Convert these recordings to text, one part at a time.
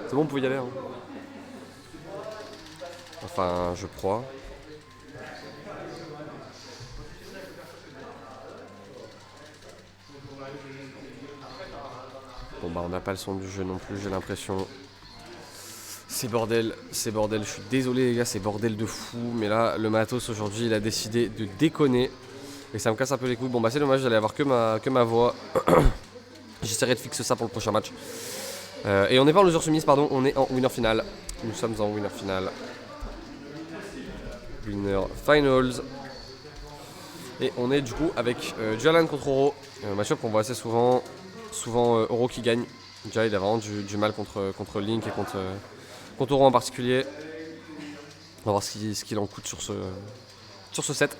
C'est bon, on peut y aller. Hein. Enfin, je crois. Bon bah on n'a pas le son du jeu non plus, j'ai l'impression. C'est bordel, c'est bordel. Je suis désolé les gars, c'est bordel de fou. Mais là, le matos aujourd'hui, il a décidé de déconner. Et ça me casse un peu les couilles. Bon bah c'est dommage, j'allais avoir que ma voix. J'essaierai de fixer ça pour le prochain match. Et on n'est pas en loser soumise, pardon, on est en winner final. Nous sommes en winner final. Winner finals. Et on est du coup avec Jalan contre Oro. Match-up qu'on voit assez souvent. Souvent Oro qui gagne. Déjà il a vraiment du mal contre Link et contre Oro en particulier. On va voir ce qu'il en coûte sur ce set.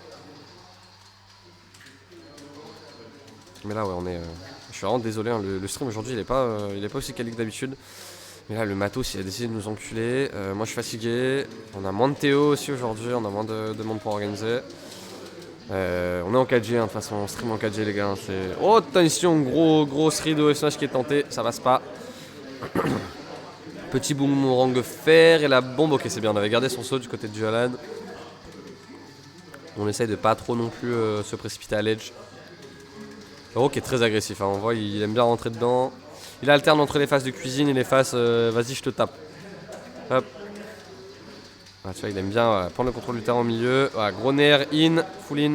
Mais là ouais on est. Je suis vraiment désolé, hein, le stream aujourd'hui il est pas aussi quali que d'habitude. Mais là le matos il a décidé de nous enculer. Moi je suis fatigué. On a moins de Théo aussi aujourd'hui, on a moins de monde pour organiser. On est en 4G, hein, de toute façon, on stream en 4G les gars. Oh attention, gros thread de Smash qui est tenté, ça passe pas. Petit boomerang fer et la bombe, ok c'est bien, on avait gardé son saut du côté de Jalan. On essaye de pas trop non plus se précipiter à l'edge. Oro qui est très agressif, hein, on voit il aime bien rentrer dedans. Il alterne entre les phases de cuisine et les phases vas-y je te tape. Hop. Ah, tu vois, il aime bien prendre le contrôle du terrain au milieu. Voilà, gros nerf, full in.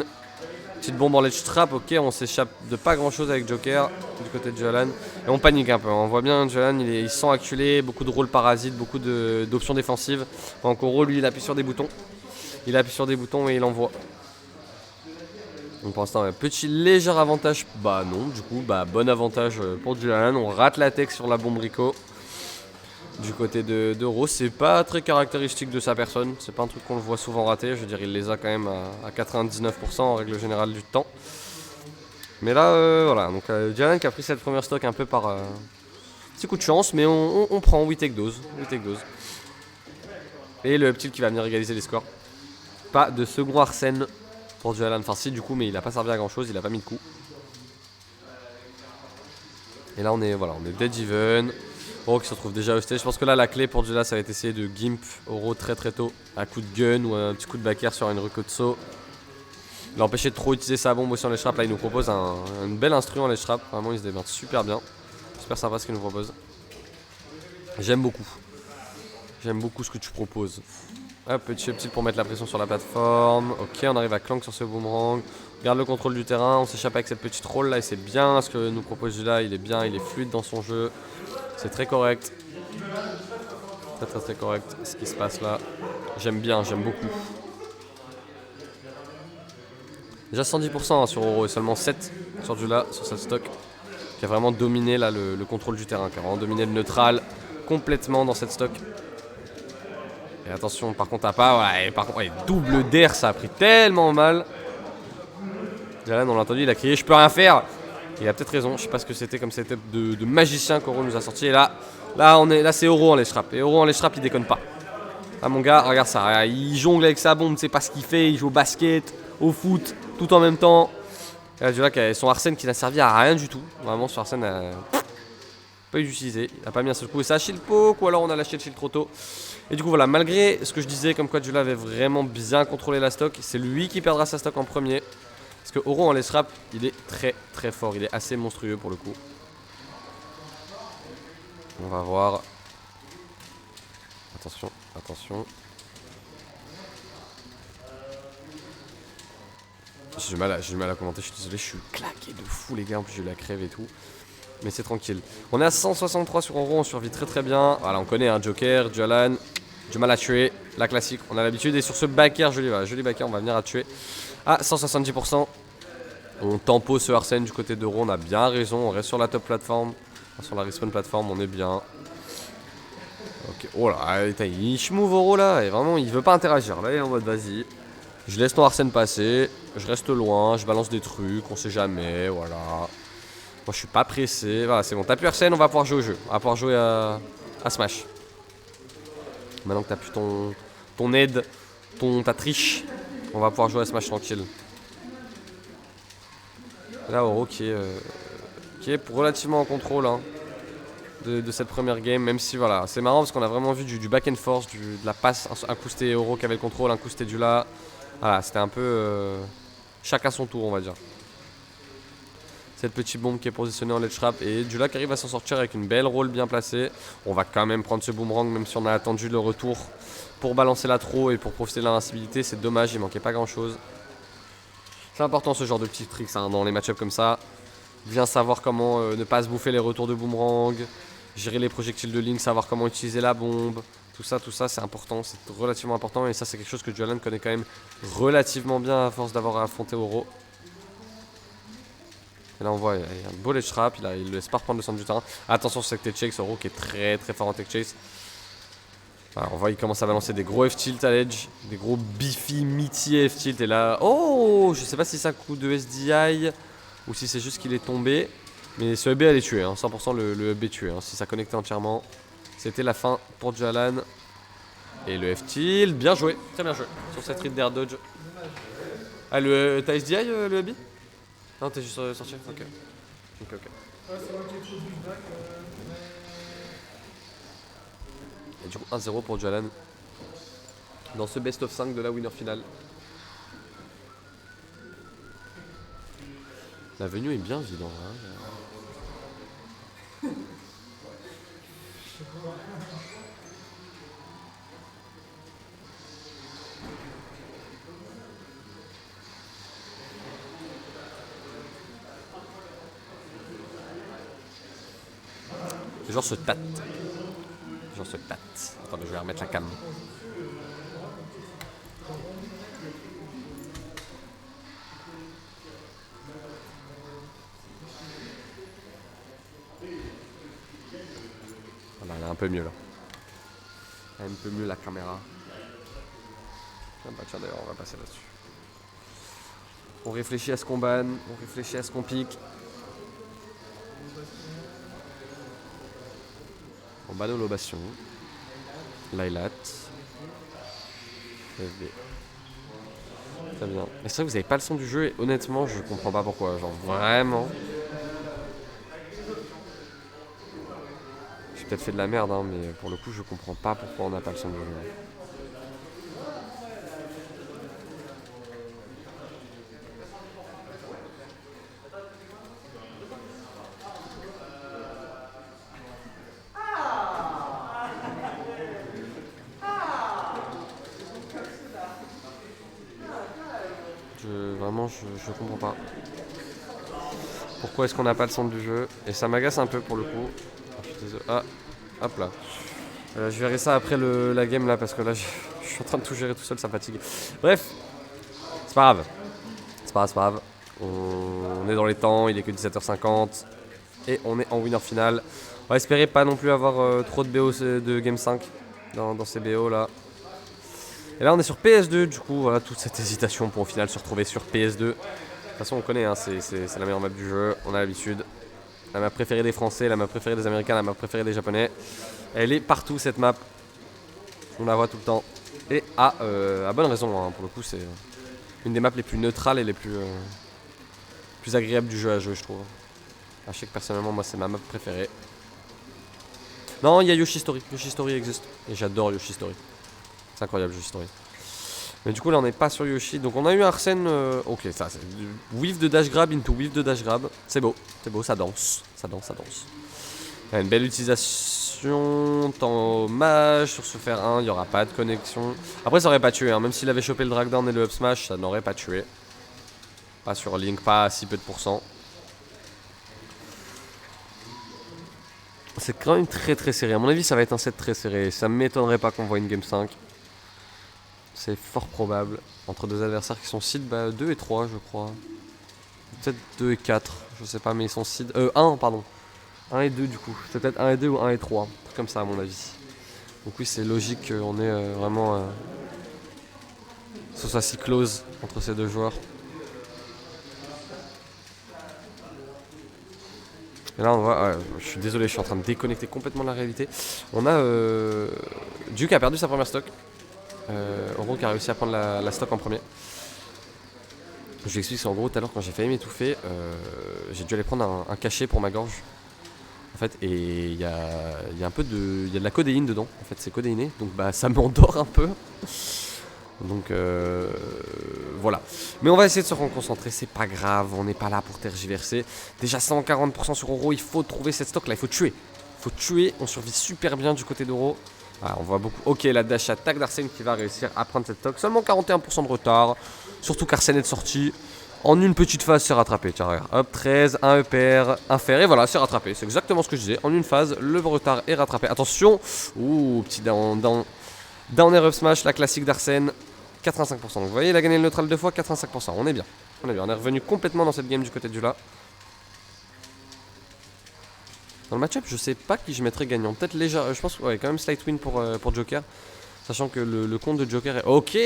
Petite bombe en ledge trap, ok, on s'échappe de pas grand chose avec Joker du côté de Jalan. Et on panique un peu, on voit bien Jalan, il se sent acculé, beaucoup de rôles parasites, beaucoup d'options défensives. Donc Oro, lui, il appuie sur des boutons. Il appuie sur des boutons et il envoie. Donc pour l'instant, un petit léger avantage. Bah non, du coup, bah bon avantage pour Jalan. On rate la tech sur la bombe Rico. Du côté de Rose, c'est pas très caractéristique de sa personne, c'est pas un truc qu'on le voit souvent rater, je veux dire il les a quand même à 99% en règle générale du temps. Mais là voilà, donc Jalan qui a pris cette première stock un peu par petit coup de chance, mais on prend, we take dose. Et le petit qui va venir égaliser les scores. Pas de second Arsène pour Jalan, enfin si du coup, mais il a pas servi à grand chose, il a pas mis de coup. Et là on est dead even. Oro qui se retrouve déjà hosté. Je pense que là la clé pour Jula ça va être essayer de gimp Oro très tôt. Un coup de gun ou un petit coup de back air sur une Rukotso. L'empêcher de trop utiliser sa bombe aussi en ledge trap. Là il nous propose une belle instru en ledge trap. Vraiment il se démerde super bien. Super sympa ce qu'il nous propose. J'aime beaucoup. J'aime beaucoup ce que tu proposes. Hop, petit pour mettre la pression sur la plateforme. Ok, on arrive à clank sur ce boomerang. On garde le contrôle du terrain. On s'échappe avec cette petite roll là et c'est bien ce que nous propose Jula. Il est bien, il est fluide dans son jeu. C'est très correct. Très correct ce qui se passe là. J'aime bien, j'aime beaucoup. Déjà 110% sur Oro et seulement 7 sur Jula, sur cette stock. Qui a vraiment dominé là, le contrôle du terrain. Qui a vraiment dominé le neutral complètement dans cette stock. Et attention, par contre, double d'air, ça a pris tellement mal. Jalan, on l'a entendu, il a crié « Je peux rien faire !» Il a peut-être raison, je sais pas ce que c'était comme setup de magicien qu'Oro nous a sorti. Et là c'est Oro en ledge trap. Et Oro en ledge trap, il déconne pas. Ah mon gars, regarde ça, il jongle avec sa bombe, tu sais pas ce qu'il fait, il joue au basket, au foot, tout en même temps. Et là, tu vois qu'il y a son Arsène qui n'a servi à rien du tout. Vraiment, son Arsène n'a pas eu d'utilisé. Il a pas mis un seul coup. Et ça a shield poke, ou alors on a lâché le shield trop tôt. Et du coup, voilà, malgré ce que je disais, comme quoi Jula avait vraiment bien contrôlé la stock, c'est lui qui perdra sa stock en premier. Parce que Oro en ledge trap, il est très fort, il est assez monstrueux pour le coup. On va voir. Attention. J'ai du mal à commenter, je suis désolé, je suis claqué de fou les gars, en plus j'ai eu la crève et tout. Mais c'est tranquille. On est à 163 sur Oro, on survit très bien. Voilà, on connaît un Joker, Jalan, du mal à tuer, la classique, on a l'habitude. Et sur ce back air, joli back air, on va venir à tuer à 170%. On tempo ce Arsène du côté d'Oro, on a bien raison, on reste sur la top plateforme. Sur la respawn plateforme, on est bien. Ok, oh là, il schmouve Oro là, et vraiment il veut pas interagir. Là il est en mode vas-y, je laisse ton Arsène passer, je reste loin, je balance des trucs, on sait jamais, voilà. Moi je suis pas pressé, voilà c'est bon, t'as plus Arsène, on va pouvoir jouer au jeu, on va pouvoir jouer à Smash. Maintenant que t'as plus ton aide, ta triche, on va pouvoir jouer à Smash tranquille. Là Oro qui est relativement en contrôle hein. de cette première game, même si voilà, c'est marrant parce qu'on a vraiment vu du back and forth, de la passe, un coup c'était Euro qui avait le contrôle, un coup c'était Dula. Voilà, c'était un peu chacun son tour on va dire. Cette petite bombe qui est positionnée en ledge trap et Dula qui arrive à s'en sortir avec une belle roll bien placée. On va quand même prendre ce boomerang même si on a attendu le retour pour balancer la throw et pour profiter de l'invincibilité. C'est dommage, il manquait pas grand chose. C'est important ce genre de petits tricks hein, dans les match-ups comme ça. Bien savoir comment ne pas se bouffer les retours de boomerang, gérer les projectiles de ligne, savoir comment utiliser la bombe. Tout ça c'est important, c'est relativement important et ça c'est quelque chose que Jualan connaît quand même relativement bien à force d'avoir affronté Oro. Et là on voit, il y a un beau ledge trap, il ne laisse pas reprendre le centre du terrain. Attention sur cette tech chase, Oro qui est très très fort en tech chase. Voilà, on voit il commence à balancer des gros F-tilt à l'edge, des gros beefy, meaty F-tilt et là... Oh, je sais pas si c'est un coup de SDI ou si c'est juste qu'il est tombé. Mais ce hub elle est tué, hein, 100% le hub est tué, hein, si ça connectait entièrement. C'était la fin pour Jualan. Et le F-tilt, bien joué, très bien joué sur cette read d'air dodge. Ah, t'as SDI le hubby? Non, t'es juste sorti. Ok. Et du coup 1-0 pour Jualan dans ce best of 5 de la winner finale. La venue est bien vide en vrai. Les gens se tâtent. Attendez, je vais remettre la cam. Voilà, elle est un peu mieux là. Elle est un peu mieux la caméra. Ah bah tiens d'ailleurs, on va passer là-dessus. On réfléchit à ce qu'on banne, on réfléchit à ce qu'on pique. On banne l'obation. Lailat. FB. Très bien. Mais c'est vrai que vous avez pas le son du jeu et honnêtement je comprends pas pourquoi. Genre vraiment. J'ai peut-être fait de la merde hein, mais pour le coup je comprends pas pourquoi on n'a pas le son du jeu. Vraiment je comprends pas. Pourquoi est-ce qu'on n'a pas le son du jeu? Et ça m'agace un peu pour le coup. Je suis désolé. Ah, hop là. Je verrai ça après la game là parce que là je suis en train de tout gérer tout seul, ça me fatigue. Bref, c'est pas grave. C'est pas grave. On est dans les temps, il est que 17h50 et on est en winner finale. On va espérer pas non plus avoir trop de BO de game 5 dans ces BO là. Et là on est sur PS2 du coup, voilà toute cette hésitation pour au final se retrouver sur PS2. De toute façon on connaît, hein, c'est la meilleure map du jeu, on a l'habitude. La map préférée des Français, la map préférée des Américains, la map préférée des Japonais. Elle est partout cette map. On la voit tout le temps. Et à bonne raison, hein. Pour le coup c'est une des maps les plus neutrales et les plus agréables du jeu à jouer je trouve. Je sais que personnellement moi c'est ma map préférée. Non il y a Yoshi Story, Yoshi Story existe. Et j'adore Yoshi Story. C'est incroyable Yoshi Story. Mais du coup là on n'est pas sur Yoshi. Donc on a eu un Arsène. Ok ça c'est du whiff de dash grab into whiff de dash grab. C'est beau, ça danse. Il y a une belle utilisation, temps mage sur ce fer 1, il n'y aura pas de connexion. Après ça aurait pas tué, hein. Même s'il avait chopé le drag down et le up smash, ça n'aurait pas tué. Pas sur Link, pas à si peu de pourcents. C'est quand même très très serré, à mon avis ça va être un set très serré. Ça m'étonnerait pas qu'on voit une game 5. C'est fort probable, entre deux adversaires qui sont seed 2 et 3 je crois. Peut-être 2 et 4, je sais pas mais ils sont seed... 1 pardon. 1 et 2 du coup, c'est peut-être 1 et 2 ou 1 et 3, comme ça à mon avis. Donc oui c'est logique qu'on ait vraiment... ce soit si close entre ces deux joueurs. Et là on voit, je suis désolé, je suis en train de déconnecter complètement de la réalité. On a Duke a perdu sa première stock. Oro qui a réussi à prendre la stock en premier. Je vous explique, c'est en gros tout à l'heure quand j'ai failli m'étouffer, j'ai dû aller prendre un cachet pour ma gorge. fait, et il y a un peu de, il y a de la codéine dedans. En fait, c'est codéiné, donc bah ça m'endort un peu. Donc voilà. Mais on va essayer de se reconcentrer, c'est pas grave, on n'est pas là pour tergiverser. Déjà 140% sur Oro, il faut trouver cette stock là, il faut tuer. Il faut tuer, on survit super bien du côté d'Oro. Ah, on voit beaucoup. Ok, la dash attaque d'Arsène qui va réussir à prendre cette stock. Seulement 41% de retard. Surtout qu'Arsène est sorti. En une petite phase, c'est rattrapé. Tiens, regarde. Hop, 13, un EPR, un fer. Et voilà, c'est rattrapé. C'est exactement ce que je disais. En une phase, le retard est rattrapé. Attention. Ouh, petit down air up smash, la classique d'Arsène. 85%. Donc vous voyez, il a gagné le neutral 2 fois. 85%. On est bien. On est bien. On est revenu complètement dans cette game du côté du là. Dans le match-up, je sais pas qui je mettrais gagnant. Peut-être légère. Je pense, ouais, quand même slight win pour Joker. Sachant que le compte de Joker est... Ok,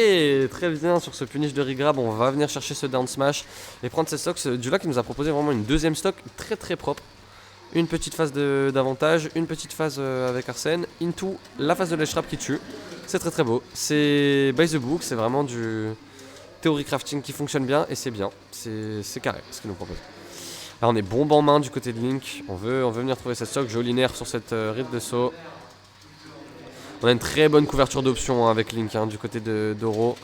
très bien sur ce punish de Rigrab. On va venir chercher ce down smash et prendre cette stock. Dula qui nous a proposé vraiment une deuxième stock très très propre. Une petite phase d'avantage, une petite phase avec Arsène. Into la phase de ledge trap qui tue. C'est très très beau. C'est by the book, c'est vraiment du theory crafting qui fonctionne bien et c'est bien. C'est carré ce qu'il nous propose. Là on est bombe en main du côté de Link. On veut venir trouver cette stock. Joli nerf sur cette rite de saut. On a une très bonne couverture d'options avec Link du côté d'Oro.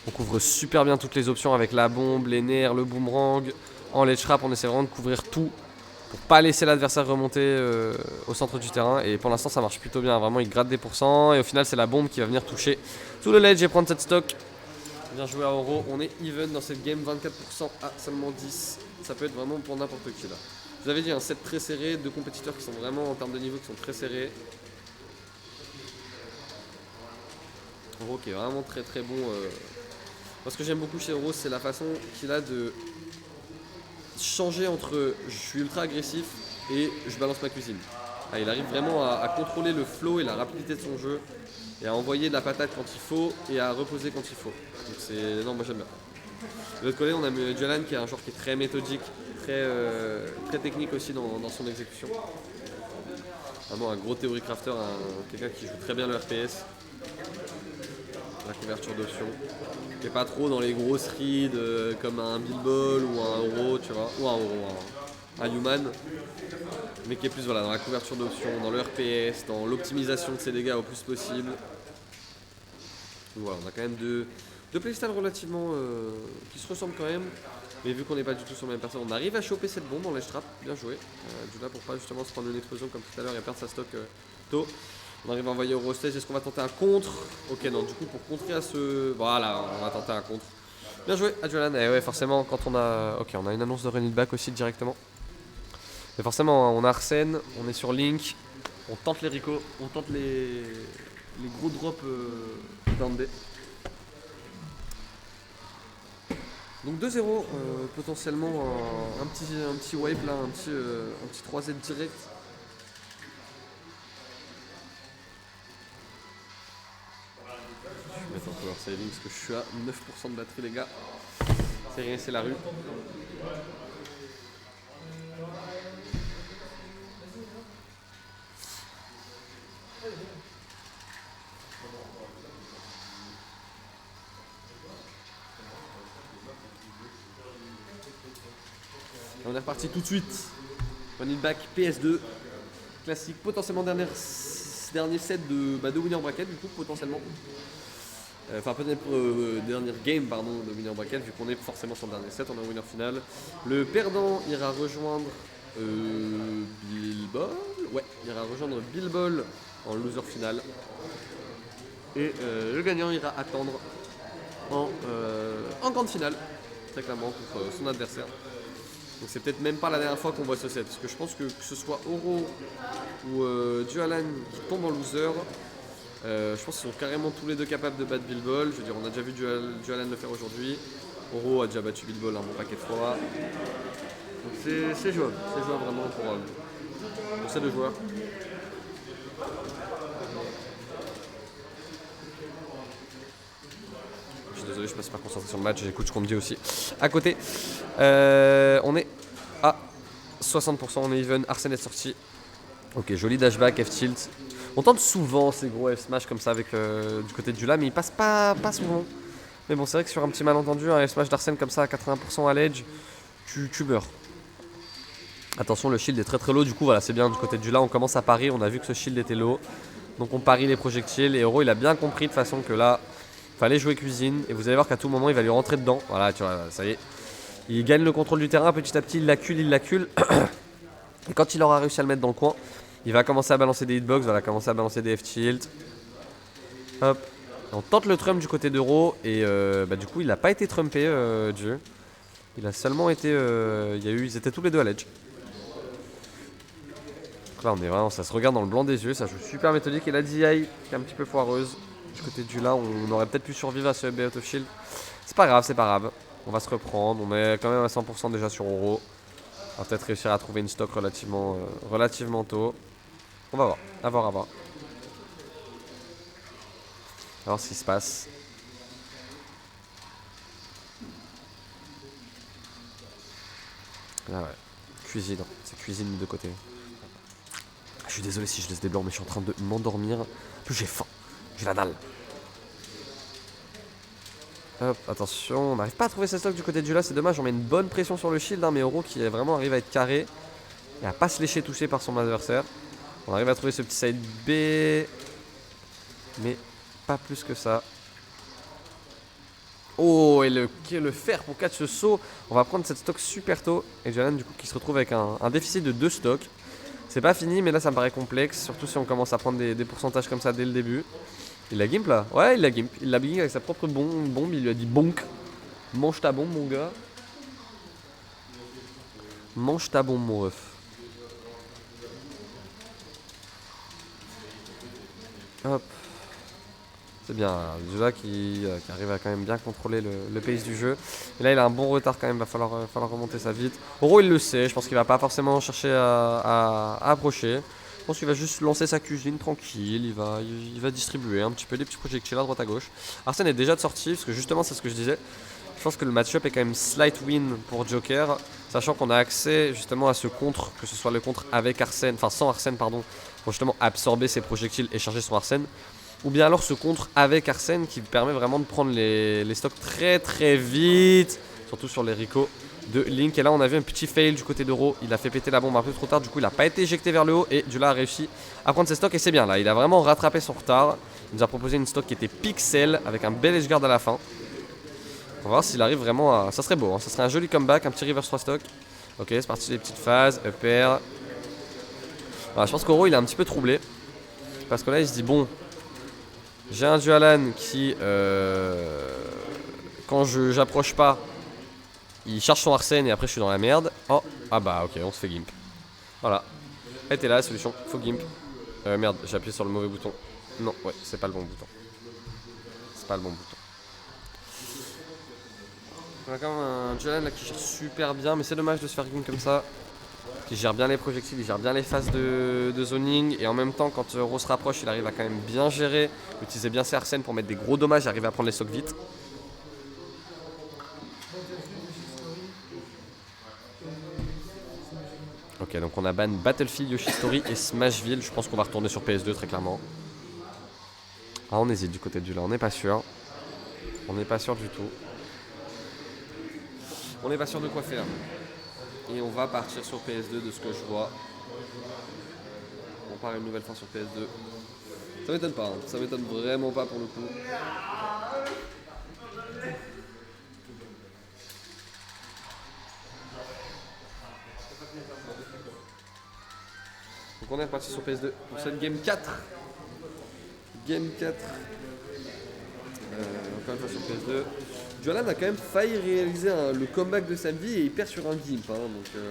On couvre super bien toutes les options avec la bombe, les nerfs, le boomerang. En ledge trap, on essaie vraiment de couvrir tout pour pas laisser l'adversaire remonter au centre du terrain. Et pour l'instant, ça marche plutôt bien. Vraiment, il gratte des pourcents. Et au final, c'est la bombe qui va venir toucher tout le ledge et prendre cette stock. Bien joué à Oro. On est even dans cette game, 24% à seulement 10. Ça peut être vraiment pour n'importe qui là. Je vous avais dit, un set très serré, deux compétiteurs qui sont vraiment en termes de niveau qui sont très serrés. Oro qui est vraiment très très bon. Moi, ce que j'aime beaucoup chez Oro, c'est la façon qu'il a de changer entre je suis ultra agressif et je balance ma cuisine. Ah, il arrive vraiment à contrôler le flow et la rapidité de son jeu et à envoyer de la patate quand il faut et à reposer quand il faut. Donc c'est... Non, moi j'aime bien. De l'autre côté, on a Dualan qui est un joueur qui est très méthodique, très technique aussi dans son exécution. Vraiment un gros théorie crafter, quelqu'un qui joue très bien le RPS. La couverture d'options. Qui est pas trop dans les grosses reads comme un Bilbol ou un Oro, tu vois. Ou un Oro, un Human. Mais qui est plus voilà, dans la couverture d'options, dans le RPS, dans l'optimisation de ses dégâts au plus possible. Donc voilà, on a quand même deux playstyles relativement qui se ressemblent quand même. Mais vu qu'on n'est pas du tout sur la même personne, on arrive à choper cette bombe en ledge trap. Bien joué. Du là pour pas justement se prendre une explosion comme tout à l'heure et perdre sa stock tôt. On arrive à envoyer Oro stage. Est-ce qu'on va tenter un contre? Ok, non, du coup, pour contrer à ce. Voilà, on va tenter un contre. Bien joué, Adjolan. Et ouais, forcément, quand on a. Ok, on a une annonce de run it back aussi directement. Mais forcément, on a Arsène, on est sur Link. On tente les Rico, on tente les gros drops down B. Donc 2-0, potentiellement un petit wipe là, un petit 3Z direct. Je vais mettre un power saving parce que je suis à 9% de batterie les gars. C'est rien, c'est la rue. On est reparti tout de suite. On est back PS2. Classique, potentiellement dernier set de winner bracket du coup, potentiellement. Enfin peut-être dernière game pardon de winner bracket vu qu'on est forcément sur le dernier set, on a un winner final. Le perdant ira rejoindre Bilbol. Ouais, il ira rejoindre Bilbol en loser final. Et le gagnant ira attendre en grande finale, très clairement, contre son adversaire. Donc c'est peut-être même pas la dernière fois qu'on voit ce set, parce que je pense que ce soit Oro ou Dualan qui tombe en loser, je pense qu'ils sont carrément tous les deux capables de battre Bilbol. Je veux dire, on a déjà vu Dualan le faire aujourd'hui. Oro a déjà battu Bilbol un bon paquet de fois. Donc c'est jouable vraiment pour ces deux joueurs. Je suis désolé, je passe par concentration de match, j'écoute ce qu'on me dit aussi. À côté, on est à 60%, on est even, Arsène est sorti. Ok, joli dashback, F-tilt. On tente souvent ces gros F-smash comme ça avec du côté de Dula, mais il passe pas souvent. Mais bon, c'est vrai que sur un petit malentendu, un F-smash d'Arsène comme ça à 80% à l'edge, tu meurs. Attention, le shield est très très low, du coup voilà, c'est bien du côté du là, on commence à parier, on a vu que ce shield était low. Donc on parie les projectiles et Oro il a bien compris de façon que là, fallait jouer cuisine et vous allez voir qu'à tout moment il va lui rentrer dedans. Voilà, tu vois, ça y est. Il gagne le contrôle du terrain petit à petit, il l'accule. Et quand il aura réussi à le mettre dans le coin, il va commencer à balancer des hitbox, il va commencer à balancer des F-shields. Hop. On tente le trump du côté d'Euro et du coup il n'a pas été trumpé Dieu. Il a seulement été. Ils étaient tous les deux à l'edge. Donc là on est vraiment, ça se regarde dans le blanc des yeux, ça joue super méthodique et la DI qui est un petit peu foireuse. Du côté du là, on aurait peut-être pu survivre à ce B out of shield. C'est pas grave, c'est pas grave. On va se reprendre, on est quand même à 100% déjà sur Oro. On va peut-être réussir à trouver une stock relativement tôt. On va voir, à voir. À voir ce qui se passe. Ah ouais, cuisine, c'est cuisine de côté. Je suis désolé si je laisse des blancs, mais je suis en train de m'endormir. En plus, j'ai faim, j'ai la dalle. Hop, attention, on n'arrive pas à trouver ses stocks du côté du là, c'est dommage. On met une bonne pression sur le shield, mais Oro qui vraiment arrive à être carré et à pas se laisser toucher par son adversaire. On arrive à trouver ce petit side B, mais pas plus que ça. Oh, et le fer pour catch ce saut. On va prendre cette stock super tôt. Et Jalan du coup qui se retrouve avec un déficit de 2 stocks. C'est pas fini, mais là ça me paraît complexe. Surtout si on commence à prendre des pourcentages comme ça dès le début. Il l'a gimp là? Ouais, il l'a gimp. Il l'a gimp avec sa propre bombe. Il lui a dit bonk. Mange ta bombe, mon gars. Mange ta bombe, mon ref. Hop. C'est bien, Zula qui arrive à quand même bien contrôler le pace du jeu. Et là il a un bon retard quand même, va falloir remonter ça vite. Oro il le sait, je pense qu'il va pas forcément chercher à approcher. Je pense qu'il va juste lancer sa cuisine tranquille, il va distribuer un petit peu des petits projectiles à droite à gauche. Arsène est déjà de sortie, parce que justement c'est ce que je disais. Je pense que le match-up est quand même slight win pour Joker, sachant qu'on a accès justement à ce contre, que ce soit le contre avec Arsène, enfin sans Arsène pardon, pour justement absorber ses projectiles et charger son Arsène. Ou bien alors ce contre avec Arsène qui permet vraiment de prendre les stocks très très vite. Surtout sur les Rico de Link. Et là on a vu un petit fail du côté d'Euro. Il a fait péter la bombe un peu trop tard. Du coup il n'a pas été éjecté vers le haut. Et Dula a réussi à prendre ses stocks. Et c'est bien là. Il a vraiment rattrapé son retard. Il nous a proposé une stock qui était pixel. Avec un bel edgeguard à la fin. On va voir s'il arrive vraiment à... Ça serait beau. Hein. Ça serait un joli comeback. Un petit reverse 3 stock. Ok, c'est parti les petites phases. Up air. Voilà, je pense qu'Euro il est un petit peu troublé. Parce que là il se dit bon... J'ai un Dualan qui, quand j'approche pas, il charge son Arsène et après je suis dans la merde. Oh, ah bah ok, on se fait gimp. Voilà. Elle était là la solution, faut gimp. Merde, j'ai appuyé sur le mauvais bouton. Non, ouais, c'est pas le bon bouton. C'est pas le bon bouton. On a quand même un Dualan là qui gère super bien, mais c'est dommage de se faire gimp comme ça. Il gère bien les projectiles, il gère bien les phases de zoning. Et en même temps, quand Euro se rapproche, il arrive à quand même bien gérer. Utiliser bien ses Arsènes pour mettre des gros dommages et arriver à prendre les stocks vite. Ok, donc on a ban Battlefield, Yoshi Story et Smashville. Je pense qu'on va retourner sur PS2 très clairement. Ah, on hésite du côté du là, on n'est pas sûr. On n'est pas sûr du tout. On n'est pas sûr de quoi faire. Et on va partir sur PS2 de ce que je vois. On part une nouvelle fois sur PS2. Ça m'étonne pas, hein. Ça m'étonne vraiment pas pour le coup. Donc on est reparti sur PS2 pour cette Game 4. Game 4. Encore une fois sur PS2. Dualan a quand même failli réaliser le comeback de sa vie et il perd sur un gimp. Hein, donc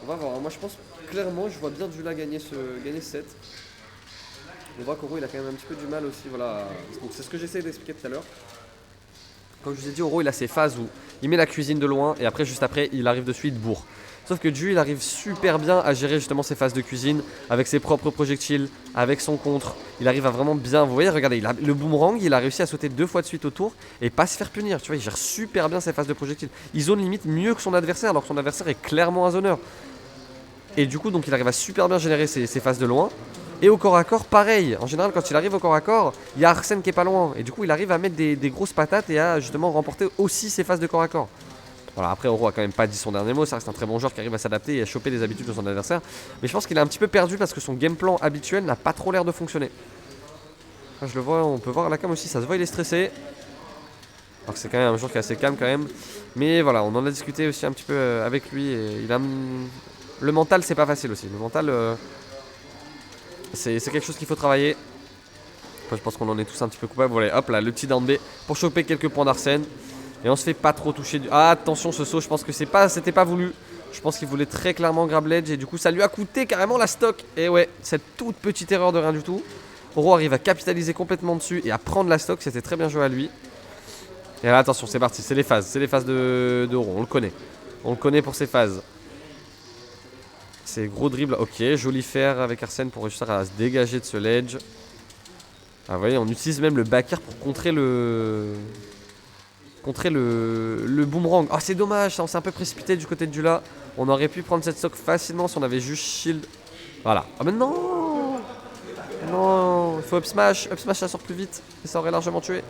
on va voir. Moi je pense clairement, je vois bien Dula gagner ce set. On voit qu'Oro il a quand même un petit peu du mal aussi. Voilà. Donc c'est ce que j'essaie d'expliquer tout à l'heure. Comme je vous ai dit, Oro il a ses phases où il met la cuisine de loin et après juste après il arrive dessus, il bourre. Sauf que Ju il arrive super bien à gérer justement ses phases de cuisine avec ses propres projectiles, avec son contre. Il arrive à vraiment bien, vous voyez, regardez, le boomerang il a réussi à sauter 2 fois de suite autour et pas se faire punir. Tu vois, il gère super bien ses phases de projectiles. Il zone limite mieux que son adversaire alors que son adversaire est clairement un zoneur. Et du coup donc il arrive à super bien générer ses phases de loin. Et au corps à corps, pareil. En général, quand il arrive au corps à corps, il y a Arsène qui est pas loin. Et du coup, il arrive à mettre des grosses patates et à justement remporter aussi ses phases de corps à corps. Voilà, après Oro a quand même pas dit son dernier mot, ça reste un très bon joueur qui arrive à s'adapter et à choper les habitudes de son adversaire. Mais je pense qu'il est un petit peu perdu parce que son game plan habituel n'a pas trop l'air de fonctionner. Là, je le vois, on peut voir à la cam aussi, ça se voit il est stressé. Alors que c'est quand même un joueur qui est assez calme quand même. Mais voilà, on en a discuté aussi un petit peu avec lui et il a... Le mental c'est pas facile aussi, le mental c'est quelque chose qu'il faut travailler. Enfin, je pense qu'on en est tous un petit peu coupables. Voilà, hop là, le petit down B pour choper quelques points d'Arsène. Et on se fait pas trop toucher du... Ah attention ce saut, je pense que c'était pas voulu. Je pense qu'il voulait très clairement grab ledge et du coup ça lui a coûté carrément la stock. Et ouais, cette toute petite erreur de rien du tout. Oro arrive à capitaliser complètement dessus et à prendre la stock, c'était très bien joué à lui. Et là attention, c'est parti, c'est les phases de Oro, on le connaît. On le connaît pour ses phases. C'est gros dribble, ok, joli fer avec Arsène pour réussir à se dégager de ce ledge. Ah vous voyez, on utilise même le back air pour contrer le boomerang. Ah c'est dommage, ça, on s'est un peu précipité du côté de Dula. On aurait pu prendre cette stock facilement si on avait juste shield. Voilà. Ah mais non. Non, il faut up smash ça sort plus vite. Et ça aurait largement tué.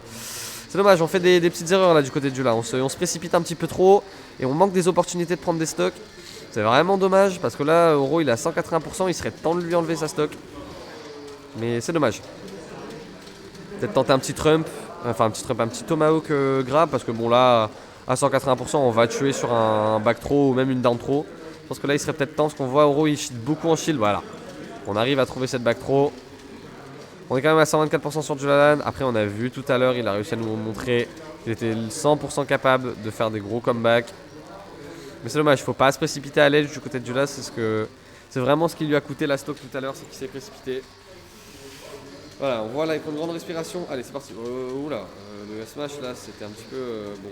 C'est dommage, on fait des petites erreurs là du côté de Dula. On se précipite un petit peu trop et on manque des opportunités de prendre des stocks. C'est vraiment dommage parce que là, Oro il est à 180%, il serait temps de lui enlever sa stock. Mais c'est dommage. Peut-être tenter un petit trump, un petit tomahawk grab parce que bon là, à 180% on va tuer sur un back throw ou même une down throw. Je pense que là il serait peut-être temps parce qu'on voit Oro il cheat beaucoup en shield, voilà. On arrive à trouver cette back throw. On est quand même à 124% sur Julalan. Après on a vu tout à l'heure, il a réussi à nous montrer qu'il était 100% capable de faire des gros comebacks. Mais c'est dommage, il faut pas se précipiter à l'edge du côté de Jula, c'est vraiment ce qui lui a coûté la stock tout à l'heure, c'est qu'il s'est précipité. Voilà, on voit là, il prend une grande respiration. Allez, c'est parti. Oula, le smash là, c'était un petit peu bon.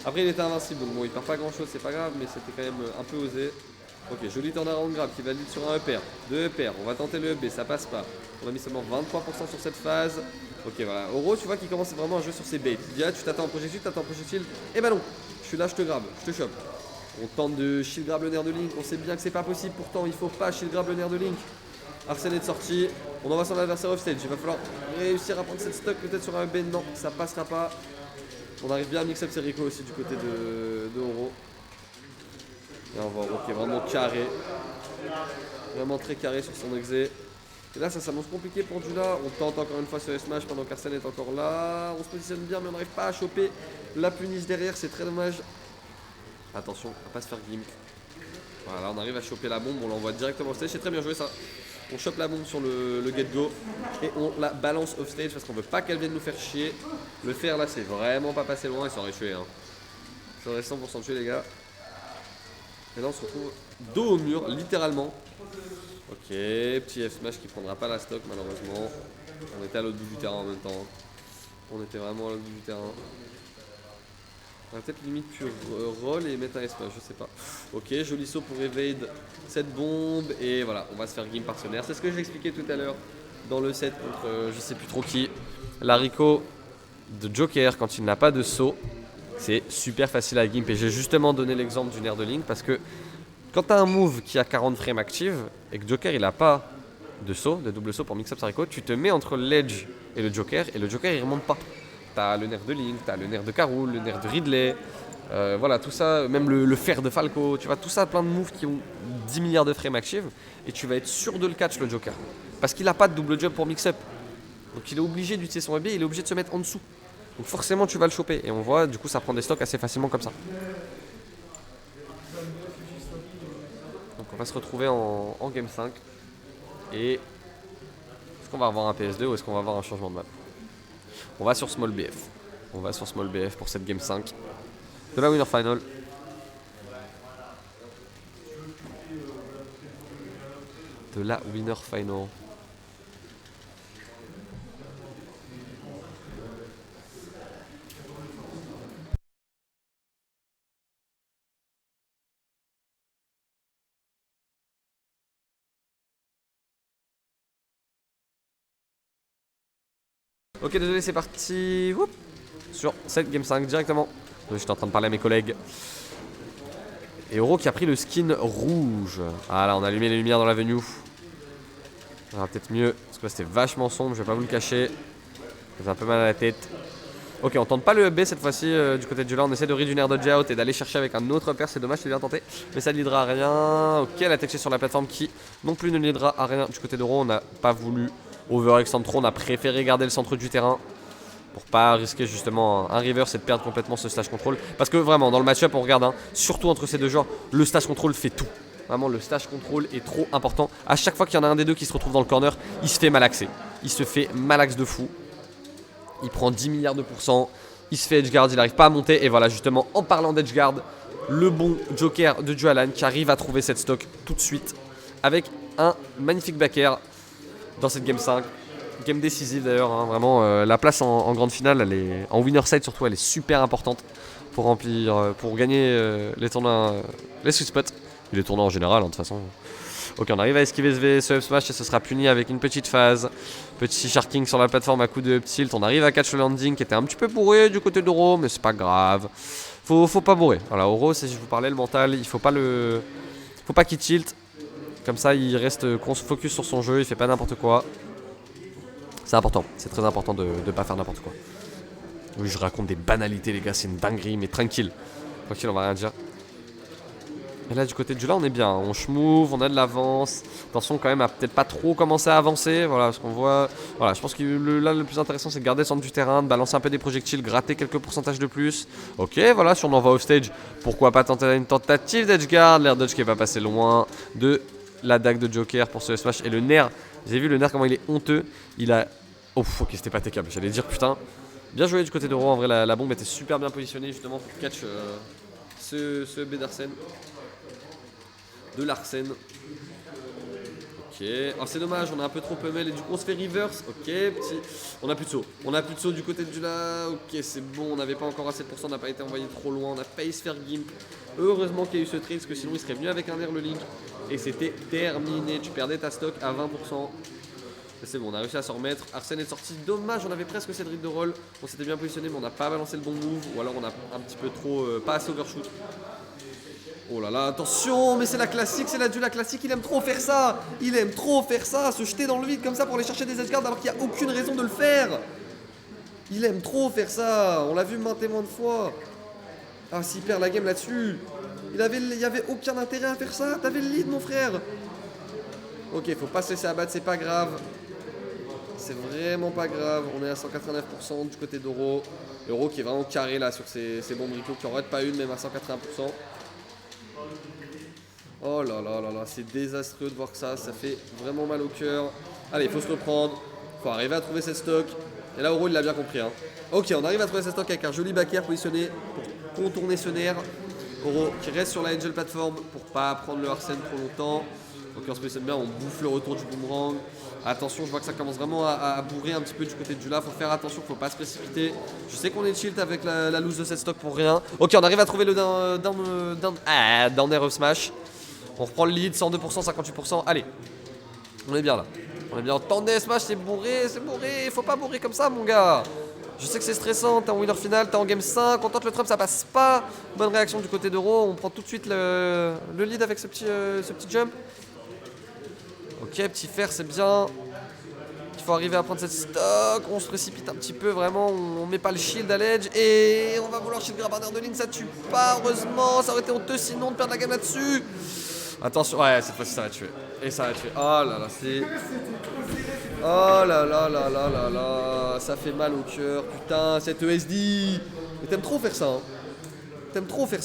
Après, il était invincible, donc bon, il perd pas grand chose, c'est pas grave, mais c'était quand même un peu osé. Ok, joli turnaround grab qui valide sur un EPR. 2 EPR, on va tenter le EB, ça passe pas. On a mis seulement 23% sur cette phase. Ok, voilà. Oro, tu vois qu'il commence vraiment à jouer sur ses baits. Il dit, ah, tu t'attends en projectile, Eh ben non, je suis là, je te grab, je te chope. On tente de shield grab le nerf de Link, on sait bien que c'est pas possible, pourtant il faut pas shield grab le nerf de Link. Arsène est de sortie, on envoie son adversaire offstage, il va falloir réussir à prendre cette stock peut-être sur un B, non, ça passera pas. On arrive bien à mix up ses Rico aussi du côté de Oro. Et on voit Oro qui est vraiment carré, vraiment très carré sur son exé. Et là ça s'annonce compliqué pour Dula, on tente encore une fois ce smash pendant qu'Arsène est encore là. On se positionne bien mais on n'arrive pas à choper la punish derrière, c'est très dommage. Attention, on va pas se faire gimmick. Voilà, on arrive à choper la bombe, on l'envoie directement off stage, c'est très bien joué ça. On chope la bombe sur le get-go et on la balance off stage parce qu'on veut pas qu'elle vienne nous faire chier. Le fer là, c'est vraiment pas passé loin et ça aurait tué. Hein. Ça aurait 100% tué les gars. Et là on se retrouve dos au mur, littéralement. Ok, petit F-smash qui prendra pas la stock malheureusement. On était à l'autre bout du terrain en même temps. On était vraiment à l'autre bout du terrain. On va peut-être limite pure roll et mettre un espace, je sais pas. Ok, joli saut pour evade cette bombe et voilà, on va se faire game partenaire. C'est ce que j'ai expliqué tout à l'heure dans le set contre je sais plus trop qui. La Rico de Joker quand il n'a pas de saut, c'est super facile à gimp et j'ai justement donné l'exemple du nerf de Link parce que quand tu as un move qui a 40 frames active et que Joker il a pas de saut, de double saut pour mix up sa Rico, tu te mets entre l'edge et le Joker il remonte pas. T'as le nerf de Link, t'as le nerf de Karul, le nerf de Ridley, voilà tout ça, même le fer de Falco, tu vois tout ça, plein de moves qui ont 10 milliards de frames active et tu vas être sûr de le catch le Joker. Parce qu'il a pas de double jump pour mix-up. Donc il est obligé d'utiliser son EB, il est obligé de se mettre en dessous. Donc forcément tu vas le choper et on voit du coup ça prend des stocks assez facilement comme ça. Donc on va se retrouver en game 5 et est-ce qu'on va avoir un PS2 ou est-ce qu'on va avoir un changement de map? On va sur Small BF. On va sur Small BF pour cette game 5 de la Winner Final. De la Winner Final. Ok, désolé, c'est parti. Oup. Sur cette game 5 directement. J'étais en train de parler à mes collègues. Et Oro qui a pris le skin rouge. Ah là, on a allumé les lumières dans l'avenue. Ça va peut-être mieux. Parce que là, c'était vachement sombre, je vais pas vous le cacher. Ça fait un peu mal à la tête. Ok, on tente pas le up B cette fois-ci du côté de Jula. On essaie de read une air dodge out et d'aller chercher avec un autre pair. C'est dommage, c'est bien tenté. Mais ça ne leadera à rien. Ok, la tech sur la plateforme qui non plus ne leadera à rien du côté d'Euro. On n'a pas voulu overextend trop. On a préféré garder le centre du terrain pour pas risquer justement un reverse et de perdre complètement ce stage control. Parce que vraiment, dans le match-up, on regarde, surtout entre ces deux joueurs, le stage control fait tout. Vraiment, le stage control est trop important. À chaque fois qu'il y en a un des deux qui se retrouve dans le corner, il se fait malaxer. Il se fait malaxe de fou. Il prend 10 milliards de pourcents. Il se fait edgeguard, il n'arrive pas à monter. Et voilà, justement, en parlant d'edgeguard, le bon joker de Jualan qui arrive à trouver cette stock tout de suite avec un magnifique backer dans cette game 5. Game décisive d'ailleurs, vraiment la place en grande finale, elle est, en winner side surtout, elle est super importante pour remplir, pour gagner les tournois, les sweet spots et les tournois en général de toute façon. Ok, on arrive à esquiver ce up smash et ce sera puni avec une petite phase. Petit sharking sur la plateforme à coup de up tilt. On arrive à catch le landing qui était un petit peu bourré du côté d'Oro, mais c'est pas grave. Faut pas bourrer. Voilà, Oro, si je vous parlais, le mental, il faut pas qu'il tilt. Comme ça, il reste focus sur son jeu, il fait pas n'importe quoi. C'est important, c'est très important de ne pas faire n'importe quoi. Oui, je raconte des banalités, les gars, c'est une dinguerie, mais tranquille. Tranquille, on va rien dire. Et là, du côté de Jula, on est bien. On schmove, on a de l'avance. Attention, quand même, à peut-être pas trop commencer à avancer. Voilà, parce qu'on voit. Voilà, je pense que là, le plus intéressant, c'est de garder le centre du terrain, de balancer un peu des projectiles, gratter quelques pourcentages de plus. Ok, voilà, si on en va au stage, pourquoi pas tenter une tentative d'edgeguard. L'air dodge qui est pas passé loin de la dague de Joker pour ce smash. Et le nerf, vous avez vu le nerf, comment il est honteux. Il a. Oh, ok, c'était pas techable. J'allais dire, putain. Bien joué du côté d'Euro. En vrai, la bombe était super bien positionnée, justement, pour catch ce B d'Arsène. De l'Arsène. Ok. Oh, c'est dommage, on a un peu trop pummel et du coup on se fait reverse. Ok, petit. On a plus de saut. On a plus de saut du côté de Jula. Ok, c'est bon, on n'avait pas encore assez de pourcents, on n'a pas été envoyé trop loin, on a failli se faire gimp. Heureusement qu'il y a eu ce trade parce que sinon il serait venu avec un air le link. Et c'était terminé. Tu perdais ta stock à 20%. C'est bon, on a réussi à s'en remettre. Arsène est sorti. Dommage, on avait presque cette read de roll. On s'était bien positionné, mais on n'a pas balancé le bon move. Ou alors on a un petit peu trop. Pas assez overshoot. Oh là là, attention, mais c'est la classique, c'est la Jula classique, il aime trop faire ça. Il aime trop faire ça, se jeter dans le vide comme ça pour aller chercher des edgeguards alors qu'il n'y a aucune raison de le faire. Il aime trop faire ça, on l'a vu maintes et maintes fois. Ah, s'il perd la game là-dessus, il y avait aucun intérêt à faire ça, t'avais le lead mon frère. Ok, faut pas se laisser abattre, c'est pas grave. C'est vraiment pas grave, on est à 189% du côté d'Euro. Euro qui est vraiment carré là sur ses bombes Rico, qui en rate pas une même à 180%. Oh là là là là, c'est désastreux de voir que ça fait vraiment mal au cœur. Allez, il faut se reprendre, faut arriver à trouver cette stock. Et là, Euro, il l'a bien compris. Ok, on arrive à trouver cette stock avec un joli backer positionné pour contourner ce nerf. Euro qui reste sur la Angel Platform pour pas prendre le Arsène trop longtemps. Ok, on se positionne bien, on bouffe le retour du boomerang. Attention, je vois que ça commence vraiment à bourrer un petit peu du côté de Jula. Faut faire attention, faut pas se précipiter. Je sais qu'on est chill avec la loose de cette stock pour rien. Ok, on arrive à trouver le down air of smash. On reprend le lead, 102%, 58%. Allez, on est bien là. On est bien. Tendez smash, c'est bourré. Faut pas bourrer comme ça, mon gars. Je sais que c'est stressant. T'es en winner final, t'es en game 5. On tente le trump, ça passe pas. Bonne réaction du côté d'Euro. On prend tout de suite le lead avec ce petit jump. Ok, petit fer, c'est bien. Il faut arriver à prendre cette stock. On se précipite un petit peu, vraiment. On met pas le shield à l'edge. Et on va vouloir shield grab un air de ligne. Ça tue pas, heureusement. Ça aurait été honteux sinon de perdre la game là-dessus. Attention, ouais, cette fois-ci ça va tuer. Et ça va tuer. Oh là là, c'est. Oh là là là là là là. Ça fait mal au cœur. Putain, cette ESD. Mais t'aimes trop faire ça. T'aimes trop faire ça.